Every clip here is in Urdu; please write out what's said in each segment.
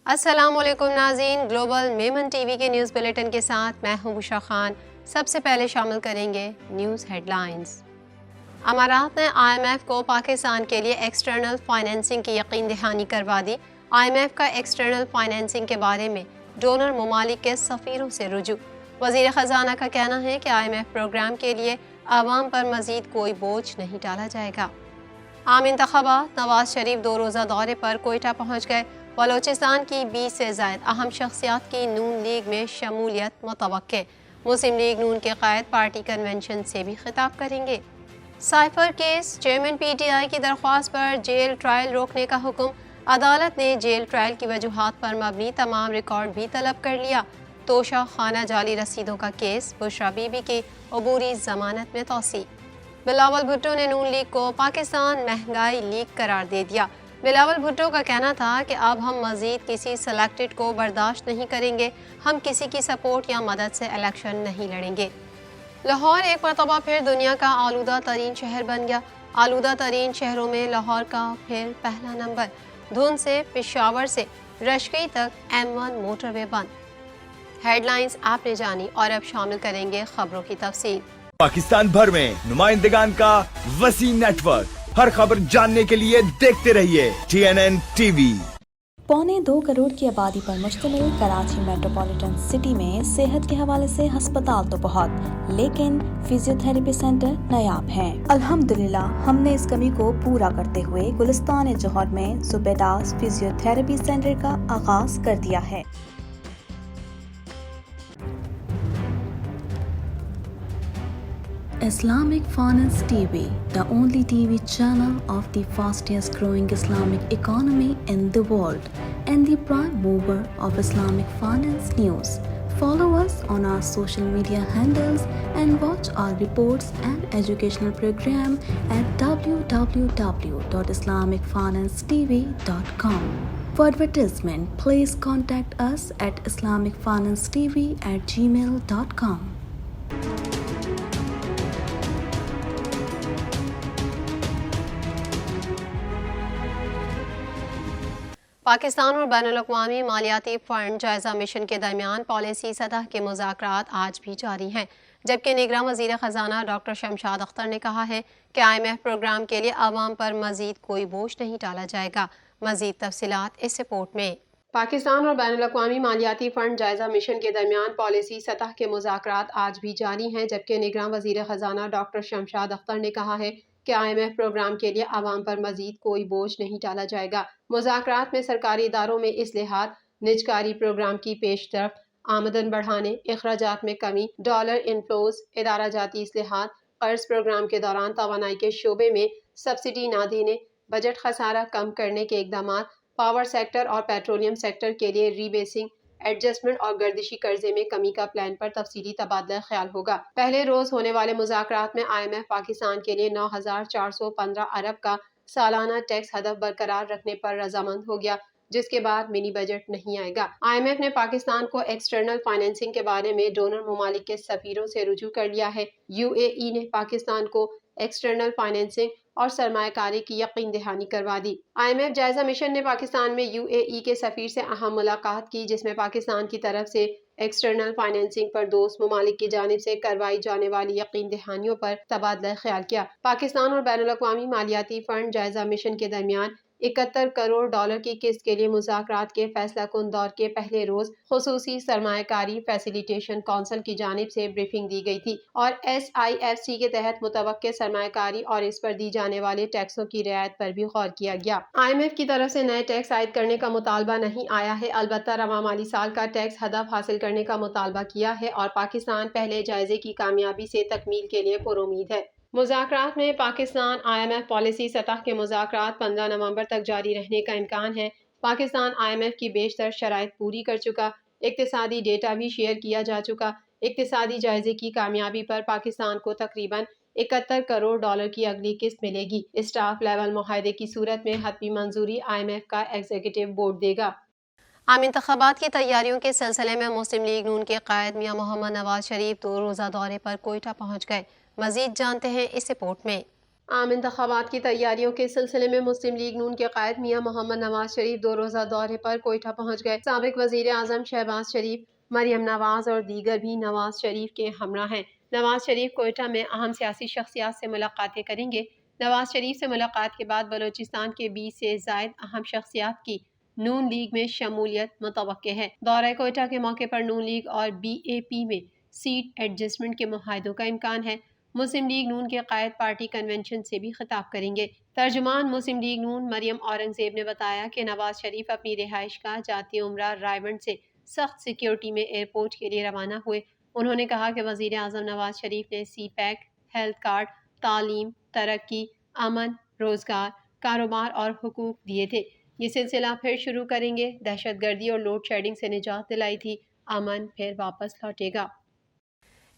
السلام علیکم ناظرین، گلوبل میمن ٹی وی کے نیوز بلیٹن کے ساتھ میں ہوں بشرا خان۔ سب سے پہلے شامل کریں گے نیوز ہیڈ لائنز۔ امارات نے آئی ایم ایف کو پاکستان کے لیے ایکسٹرنل فائنینسنگ کی یقین دہانی کروا دی۔ آئی ایم ایف کا ایکسٹرنل فائنینسنگ کے بارے میں ڈونر ممالک کے سفیروں سے رجوع۔ وزیر خزانہ کا کہنا ہے کہ آئی ایم ایف پروگرام کے لیے عوام پر مزید کوئی بوجھ نہیں ڈالا جائے گا۔ عام انتخابات، نواز شریف 2 روزہ دورے پر کوئٹہ پہنچ گئے۔ بلوچستان کی 20 سے زائد اہم شخصیات کی نون لیگ میں شمولیت متوقع۔ مسلم لیگ نون کے قائد پارٹی کنونشن سے بھی خطاب کریں گے۔ Cipher case, chairman P T I کی درخواست پر جیل ٹرائل روکنے کا حکم۔ عدالت نے جیل ٹرائل کی وجوہات پر مبنی تمام ریکارڈ بھی طلب کر لیا۔ توشہ خانہ جعلی رسیدوں کا کیس، بشرا بی بی کی عبوری ضمانت میں توسیع۔ بلاول بھٹو نے نون لیگ کو پاکستان مہنگائی لیگ قرار دے دیا۔ بلاول بھٹو کا کہنا تھا کہ اب ہم مزید کسی سلیکٹڈ کو برداشت نہیں کریں گے، ہم کسی کی سپورٹ یا مدد سے الیکشن نہیں لڑیں گے۔ لاہور ایک مرتبہ پھر دنیا کا آلودہ ترین شہر بن گیا۔ آلودہ ترین شہروں میں لاہور کا پھر پہلا نمبر۔ دھند سے پشاور سے رشکی تک M1 موٹر وے بند۔ ہیڈ لائنز آپ نے جانی، اور اب شامل کریں گے خبروں کی تفصیل۔ پاکستان بھر میں نمائندگان کا وسیع نیٹ ورک، ہر خبر جاننے کے لیے دیکھتے رہیے TNN TV۔ 1.25 کروڑ کی آبادی پر مشتمل کراچی میٹروپولیٹن سٹی میں صحت کے حوالے سے ہسپتال تو بہت، لیکن فزیو تھراپی سینٹر نایاب ہیں۔ الحمدللہ ہم نے اس کمی کو پورا کرتے ہوئے گلستان جوہر میں زبیداس فزیو تھراپی سینٹر کا آغاز کر دیا ہے۔ Islamic Finance TV, the only TV channel of the fastest growing Islamic economy in the world and the prime mover of Islamic finance news. Follow us on our social media handles and watch our reports and educational program at www.islamicfinancetv.com. For advertisement, please contact us at islamicfinancetv@gmail.com. Pakistan اور بین الاقوامی مالیاتی فنڈ جائزہ مشن کے درمیان پالیسی سطح کے مذاکرات آج بھی جاری ہیں، جبکہ نگراں وزیر خزانہ ڈاکٹر شمشاد اختر نے کہا ہے کہ آئی ایم ایف پروگرام کے لیے عوام پر مزید کوئی بوجھ نہیں ڈالا جائے گا۔ مزید تفصیلات اس رپورٹ میں۔ پاکستان اور بین الاقوامی مالیاتی فنڈ جائزہ مشن کے درمیان پالیسی سطح کے مذاکرات آج بھی جاری ہیں، جبکہ نگراں وزیر خزانہ ڈاکٹر شمشاد اختر نے کہا ہے کہ آئی ایم ایف پروگرام کے لیے عوام پر مزید کوئی بوجھ نہیں ڈالا جائے گا۔ مذاکرات میں سرکاری اداروں میں اصلاحات، نجکاری پروگرام کی پیش رفت، آمدن بڑھانے، اخراجات میں کمی، ڈالر انفلوز، ادارہ جاتی اصلاحات، قرض پروگرام کے دوران توانائی کے شعبے میں سبسڈی نہ دینے، بجٹ خسارہ کم کرنے کے اقدامات، پاور سیکٹر اور پیٹرولیم سیکٹر کے لیے ری بیسنگ، ایڈجسٹمنٹ اور گردشی قرضے میں کمی کا پلان پر تفصیلی تبادلہ خیال ہوگا۔ پہلے روز ہونے والے مذاکرات میں آئی ایم ایف پاکستان کے لیے 9,415 ارب کا سالانہ ٹیکس ہدف برقرار رکھنے پر رضامند ہو گیا، جس کے بعد منی بجٹ نہیں آئے گا۔ آئی ایم ایف نے پاکستان کو ایکسٹرنل فائنینسنگ کے بارے میں ڈونر ممالک کے سفیروں سے رجوع کر لیا ہے۔ UAE نے پاکستان کو ایکسٹرنل فائنینسنگ اور سرمایہ کاری کی یقین دہانی کروا دی۔ آئی ایم ایف جائزہ مشن نے پاکستان میں UAE کے سفیر سے اہم ملاقات کی، جس میں پاکستان کی طرف سے ایکسٹرنل فائنینسنگ پر دوست ممالک کی جانب سے کروائی جانے والی یقین دہانیوں پر تبادلہ خیال کیا۔ پاکستان اور بین الاقوامی مالیاتی فنڈ جائزہ مشن کے درمیان 71 کروڑ ڈالر کی قسط کے لیے مذاکرات کے فیصلہ کن دور کے پہلے روز خصوصی سرمایہ کاری فیسیلیٹیشن کونسل کی جانب سے بریفنگ دی گئی تھی اور SIFC کے تحت متوقع سرمایہ کاری اور اس پر دی جانے والے ٹیکسوں کی رعایت پر بھی غور کیا گیا۔ آئی ایم ایف کی طرف سے نئے ٹیکس عائد کرنے کا مطالبہ نہیں آیا ہے، البتہ رواں مالی سال کا ٹیکس ہدف حاصل کرنے کا مطالبہ کیا ہے اور پاکستان پہلے جائزے کی کامیابی سے تکمیل کے لیے پرامید ہے۔ مذاکرات میں Pakistan I M F policy سطح کے مذاکرات 15 نومبر تک جاری رہنے کا امکان ہے۔ پاکستان آئی ایم ایف کی بیشتر شرائط پوری کر چکا، اقتصادی ڈیٹا بھی شیئر کیا جا چکا۔ اقتصادی جائزے کی کامیابی پر پاکستان کو تقریباً 71 کروڑ ڈالر کی اگلی قسط ملے گی۔ اسٹاف لیول معاہدے کی صورت میں حتمی منظوری آئی ایم ایف کا ایگزیکٹو بورڈ دے گا۔ عام انتخابات کی تیاریوں کے سلسلے میں مسلم لیگ نون کے قائد میاں محمد نواز شریف 2 روزہ دورے پر کوئٹہ پہنچ گئے۔ مزید جانتے ہیں اس رپورٹ میں۔ عام انتخابات کی تیاریوں کے سلسلے میں مسلم لیگ نون کے قائد میاں محمد نواز شریف 2 روزہ دورے پر کوئٹہ پہنچ گئے۔ سابق وزیر اعظم شہباز شریف، مریم نواز اور دیگر بھی نواز شریف کے ہمراہ ہیں۔ نواز شریف کوئٹہ میں اہم سیاسی شخصیات سے ملاقاتیں کریں گے۔ نواز شریف سے ملاقات کے بعد بلوچستان کے 20 سے زائد اہم شخصیات کی نون لیگ میں شمولیت متوقع ہے۔ دورہ کوئٹہ کے موقع پر نون لیگ اور BAP میں سیٹ ایڈجسٹمنٹ کے معاہدوں کا امکان ہے۔ مسلم لیگ نون کے قائد پارٹی کنونشن سے بھی خطاب کریں گے۔ ترجمان مسلم لیگ نون مریم اورنگزیب نے بتایا کہ نواز شریف اپنی رہائش گاہ جاتی عمرہ رائے سے سخت سیکیورٹی میں ایئرپورٹ کے لیے روانہ ہوئے۔ انہوں نے کہا کہ وزیر اعظم نواز شریف نے سی پیک، ہیلتھ کارڈ، تعلیم، ترقی، امن، روزگار، کاروبار اور حقوق دیے تھے۔ یہ سلسلہ پھر شروع کریں گے۔ دہشت گردی اور لوڈ شیڈنگ سے نجات دلائی تھی، امن پھر واپس لوٹے گا۔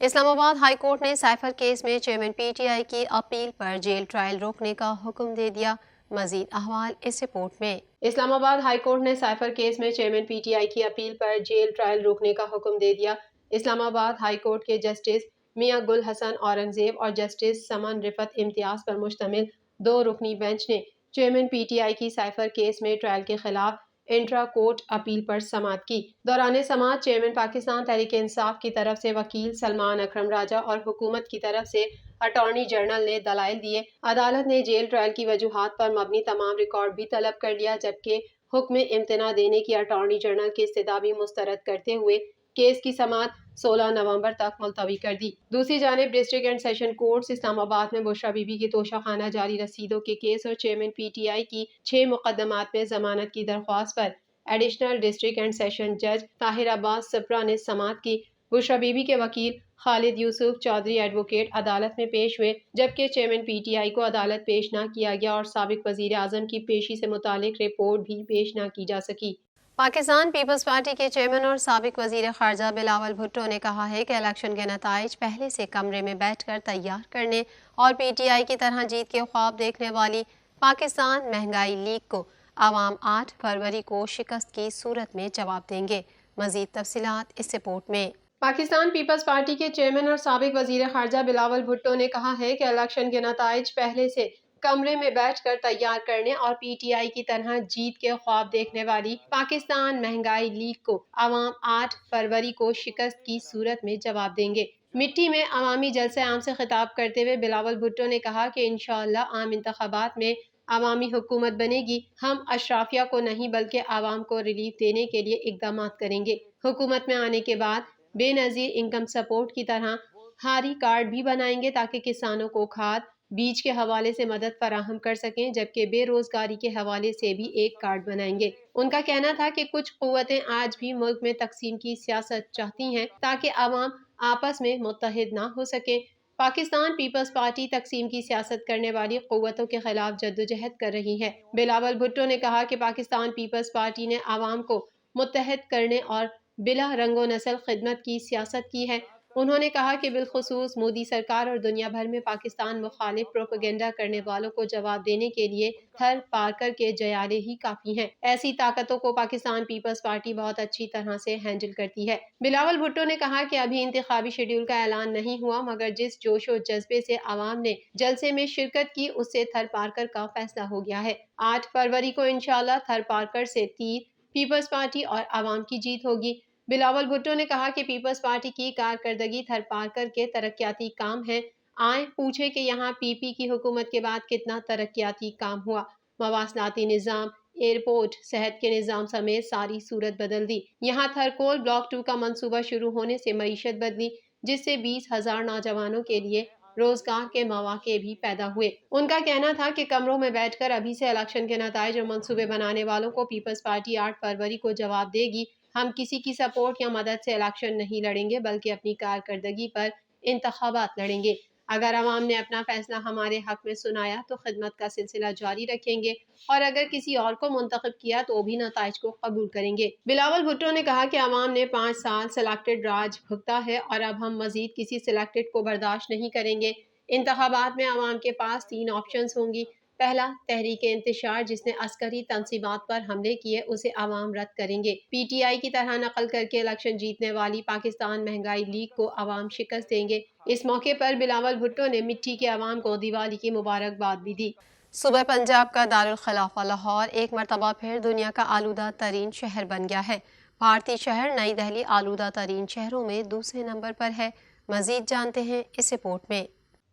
اسلام آباد ہائی کورٹ نے سائفر کیس میں چیئرمین PTI کی اپیل پر جیل ٹرائل روکنے کا حکم دے دیا۔ مزید احوال اس رپورٹ میں۔ اسلام آباد ہائی کورٹ نے سائفر کیس میں چیئرمین PTI کی اپیل پر جیل ٹرائل روکنے کا حکم دے دیا۔ اسلام آباد ہائی کورٹ کے جسٹس میاں گل حسن اورنگزیب اور جسٹس سمن رفت امتیاز پر مشتمل 2 رکنی بینچ نے چیئرمین PTI کی سائفر کیس میں ٹرائل کے خلاف انٹرا کورٹ اپیل پر سماعت کی۔ دوران سماعت چیئرمین پاکستان تحریک انصاف کی طرف سے وکیل سلمان اکرم راجہ اور حکومت کی طرف سے اٹارنی جنرل نے دلائل دیے۔ عدالت نے جیل ٹرائل کی وجوہات پر مبنی تمام ریکارڈ بھی طلب کر لیا، جبکہ حکم امتناع دینے کی اٹارنی جنرل کی استدعا بھی مسترد کرتے ہوئے کیس کی سماعت 16 نومبر تک ملتوی کر دی۔ دوسری جانب ڈسٹرکٹ اینڈ سیشن کورٹس اسلام آباد میں بشرا بی بی کی توشہ خانہ جعلی رسیدوں کے کیس اور چیئرمین PTI کی 6 مقدمات میں ضمانت کی درخواست پر ایڈیشنل ڈسٹرکٹ اینڈ سیشن جج طاہر عباس سپرا نے سماعت کی۔ بشرا بی بی کے وکیل خالد یوسف چودھری ایڈوکیٹ عدالت میں پیش ہوئے، جبکہ چیئرمین PTI کو عدالت پیش نہ کیا گیا اور سابق وزیر اعظم کی پیشی سے متعلق رپورٹ بھی پیش نہ کی جا سکی۔ پاکستان پیپلز پارٹی کے چیئرمین اور سابق وزیر خارجہ بلاول بھٹو نے کہا ہے کہ الیکشن کے نتائج پہلے سے کمرے میں بیٹھ کر تیار کرنے اور PTI کی طرح جیت کے خواب دیکھنے والی پاکستان مہنگائی لیگ کو عوام 8 فروری کو شکست کی صورت میں جواب دیں گے۔ مزید تفصیلات اس رپورٹ میں۔ پاکستان پیپلز پارٹی کے چیئرمین اور سابق وزیر خارجہ بلاول بھٹو نے کہا ہے کہ الیکشن کے نتائج پہلے سے کمرے میں بیٹھ کر تیار کرنے اور PTI کی طرح جیت کے خواب دیکھنے والی پاکستان مہنگائی لیگ کو عوام 8 فروری کو شکست کی صورت میں جواب دیں گے۔ مٹی میں عوامی جلسہ عام سے خطاب کرتے ہوئے بلاول بھٹو نے کہا کہ انشاءاللہ عام انتخابات میں عوامی حکومت بنے گی۔ ہم اشرافیہ کو نہیں بلکہ عوام کو ریلیف دینے کے لیے اقدامات کریں گے۔ حکومت میں آنے کے بعد بے نظیر انکم سپورٹ کی طرح ہاری کارڈ بھی بنائیں گے تاکہ کسانوں کو کھاد بیج کے حوالے سے مدد فراہم کر سکیں، جبکہ بے روزگاری کے حوالے سے بھی ایک کارڈ بنائیں گے۔ ان کا کہنا تھا کہ کچھ قوتیں آج بھی ملک میں تقسیم کی سیاست چاہتی ہیں تاکہ عوام آپس میں متحد نہ ہو سکیں۔ پاکستان پیپلز پارٹی تقسیم کی سیاست کرنے والی قوتوں کے خلاف جدوجہد کر رہی ہے۔ بلاول بھٹو نے کہا کہ پاکستان پیپلز پارٹی نے عوام کو متحد کرنے اور بلا رنگ و نسل خدمت کی سیاست کی ہے۔ انہوں نے کہا کہ بالخصوص مودی سرکار اور دنیا بھر میں پاکستان مخالف پروپیگنڈا کرنے والوں کو جواب دینے کے لیے تھر پارکر کے جیالے ہی کافی ہیں۔ ایسی طاقتوں کو پاکستان پیپلز پارٹی بہت اچھی طرح سے ہینڈل کرتی ہے۔ بلاول بھٹو نے کہا کہ ابھی انتخابی شیڈول کا اعلان نہیں ہوا، مگر جس جوش و جذبے سے عوام نے جلسے میں شرکت کی اس سے تھر پارکر کا فیصلہ ہو گیا ہے۔ 8 فروری کو انشاءاللہ تھر پارکر سے تیر پیپلز پارٹی اور عوام کی جیت ہوگی۔ بلاول بھٹو نے کہا کہ پیپلز پارٹی کی کارکردگی تھر پارکر کے ترقیاتی کام ہیں۔ آئیں پوچھیں کہ یہاں PP کی حکومت کے بعد کتنا ترقیاتی کام ہوا۔ مواصلاتی نظام، ایئرپورٹ، صحت کے نظام سمیت ساری صورت بدل دی۔ یہاں تھرکول بلاک 2 کا منصوبہ شروع ہونے سے معیشت بدلی، جس سے 20,000 نوجوانوں کے لیے روزگار کے مواقع بھی پیدا ہوئے۔ ان کا کہنا تھا کہ کمروں میں بیٹھ کر ابھی سے الیکشن کے نتائج اور منصوبے بنانے والوں کو پیپلز پارٹی 8 فروری کو جواب دے گی۔ ہم کسی کی سپورٹ یا مدد سے الیکشن نہیں لڑیں گے بلکہ اپنی کارکردگی پر انتخابات لڑیں گے۔ اگر عوام نے اپنا فیصلہ ہمارے حق میں سنایا تو خدمت کا سلسلہ جاری رکھیں گے اور اگر کسی اور کو منتخب کیا تو بھی نتائج کو قبول کریں گے۔ بلاول بھٹو نے کہا کہ عوام نے 5 سال سلیکٹڈ راج بھگتا ہے اور اب ہم مزید کسی سلیکٹڈ کو برداشت نہیں کریں گے۔ انتخابات میں عوام کے پاس 3 آپشنز ہوں گی۔ پہلا، تحریک انتشار جس نے عسکری تنصیبات پر حملے کیے اسے عوام رد کریں گے۔ پی ٹی آئی کی طرح نقل کر کے الیکشن جیتنے والی پاکستان مہنگائی لیگ کو عوام شکست دیں گے۔ اس موقع پر بلاول بھٹو نے مٹی کے عوام کو دیوالی کی مبارکباد بھی دی۔ صوبہ پنجاب کا دارالخلافہ لاہور ایک مرتبہ پھر دنیا کا آلودہ ترین شہر بن گیا ہے۔ بھارتی شہر نئی دہلی آلودہ ترین شہروں میں دوسرے نمبر پر ہے۔ مزید جانتے ہیں اس رپورٹ میں۔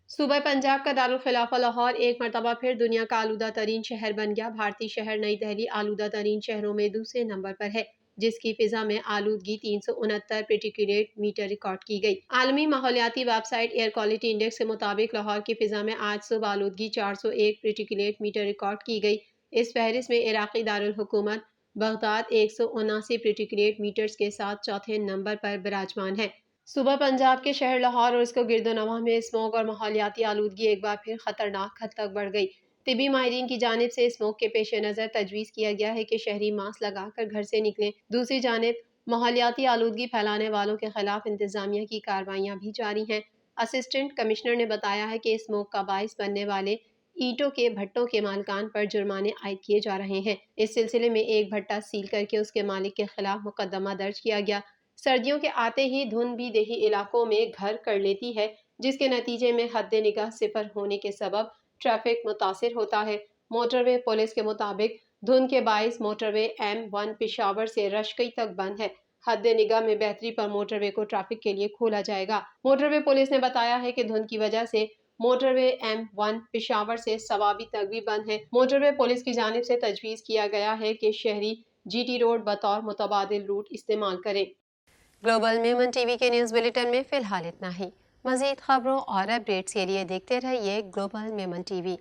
صوبہ پنجاب کا دارالخلافہ لاہور ایک مرتبہ پھر دنیا کا آلودہ ترین شہر بن گیا۔ بھارتی شہر نئی دہلی آلودہ ترین شہروں میں دوسرے نمبر پر ہے، جس کی فضا میں آلودگی 369 پارٹیکلیٹ میٹر ریکارڈ کی گئی۔ عالمی ماحولیاتی web site air quality index کے مطابق لاہور کی فضا میں آج صبح آلودگی 401 پارٹیکلیٹ میٹر ریکارڈ کی گئی۔ اس فہرست میں عراقی دارالحکومت بغداد 179 پارٹیکلیٹ میٹرز کے ساتھ چوتھے نمبر پر براجمان ہے۔ صوبہ پنجاب کے شہر لاہور اور اس کو گرد و نواح میں اسموگ اور ماحولیاتی آلودگی ایک بار پھر خطرناک حد تک بڑھ گئی۔ طبی ماہرین کی جانب سے اسموگ کے پیش نظر تجویز کیا گیا ہے کہ شہری ماسک لگا کر گھر سے نکلیں۔ دوسری جانب ماحولیاتی آلودگی پھیلانے والوں کے خلاف انتظامیہ کی کارروائیاں بھی جاری ہیں۔ اسسٹنٹ کمشنر نے بتایا ہے کہ اسموگ کا باعث بننے والے اینٹوں کے بھٹوں کے مالکان پر جرمانے عائد کیے جا رہے ہیں۔ اس سلسلے میں ایک بھٹا سیل کر کے اس کے مالک کے خلاف مقدمہ درج کیا گیا۔ سردیوں کے آتے ہی دھند بھی دیہی علاقوں میں گھر کر لیتی ہے، جس کے نتیجے میں حد نگاہ صفر ہونے کے سبب ٹریفک متاثر ہوتا ہے۔ موٹر وے پولیس کے مطابق دھند کے باعث موٹر وے M1 پشاور سے رشکئی تک بند ہے۔ حد نگاہ میں بہتری پر موٹر وے کو ٹریفک کے لیے کھولا جائے گا۔ موٹر وے پولیس نے بتایا ہے کہ دھند کی وجہ سے موٹر وے M1 پشاور سے سوابی تک بھی بند ہے۔ موٹر وے پولیس کی جانب سے تجویز کیا گیا ہے کہ شہری جی ٹی روڈ بطور متبادل روٹ استعمال کریں۔ گلوبل میمن ٹی وی کے نیوز بلیٹن میں فی الحال اتنا ہی۔ مزید خبروں اور اپڈیٹس کے لیے دیکھتے رہیے گلوبل میمن ٹی وی۔